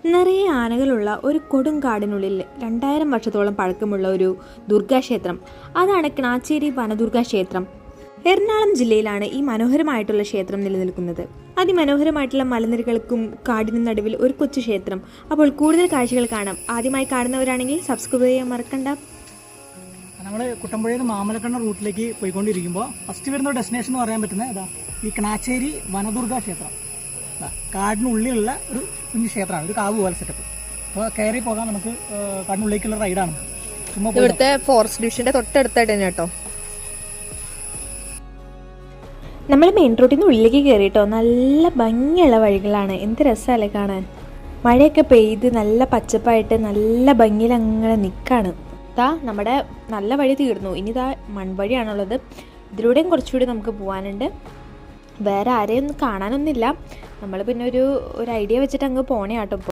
നിറയെ ആനകളുള്ള ഒരു കൊടുങ്കാടിനുള്ളിൽ 2000 വർഷത്തോളം പഴക്കമുള്ള ഒരു ദുർഗാക്ഷേത്രം. അതാണ് ക്നാച്ചേരി വനദുർഗാ ക്ഷേത്രം. എറണാകുളം ജില്ലയിലാണ് ഈ മനോഹരമായിട്ടുള്ള ക്ഷേത്രം നിലനിൽക്കുന്നത്. അതിമനോഹരമായിട്ടുള്ള മലനിരകൾക്കും കാടിനും നടുവിൽ ഒരു കൊച്ചു ക്ഷേത്രം. അപ്പോൾ കൂടുതൽ കാഴ്ചകൾ കാണാം. ആദ്യമായി കാണുന്നവരാണെങ്കിൽ സബ്സ്ക്രൈബ് ചെയ്യാൻ മറക്കണ്ട. നമ്മൾ കുട്ടമ്പുഴയിൽ നിന്ന് മാമലക്കണ്ണ റൂട്ടിലേക്ക് പോയിക്കൊണ്ടിരിക്കുമ്പോൾ ഫസ്റ്റ് വരുന്ന ഡെസ്റ്റിനേഷൻ എന്ന് പറയാൻ പറ്റുന്നത് ഈ ക്നാച്ചേരി വനദുർഗാ ക്ഷേത്രം. കാടിനുള്ളിലുള്ള ഒരു കുഞ്ഞു ക്ഷേത്രമാണ്, ഒരു കാവ് പോലെ സെറ്റപ്പ്. അപ്പോൾ കയറി പോകാൻ നമുക്ക് കാടിനുള്ളിലേക്കുള്ള റൈഡാണ്. ഇവിടുത്തെ ഫോറസ്റ്റ് ഡിവിഷന്റെ തൊട്ടടുത്തായിട്ട് തന്നെ കേട്ടോ. നമ്മൾ മെയിൻ റോഡിൽ നിന്ന് ഉള്ളിലേക്ക് കയറിയിട്ടോ. നല്ല ഭംഗിയുള്ള വഴികളാണ്, എന്ത് രസമല്ലേ കാണാൻ. മഴയൊക്കെ പെയ്ത് നല്ല പച്ചപ്പായിട്ട് നല്ല ഭംഗിയിൽ അങ്ങനെ നിൽക്കാണ്. നമ്മുടെ നല്ല വഴി തീർന്നു, ഇനി മൺവഴിയാണുള്ളത്. ഇതിലൂടെയും കുറച്ചുകൂടി നമുക്ക് പോകാനുണ്ട്. വേറെ ആരെയും കാണാനൊന്നുമില്ല. നമ്മൾ പിന്നെ ഒരു ഐഡിയ വെച്ചിട്ട് അങ്ങ് പോണേ കേട്ടോ.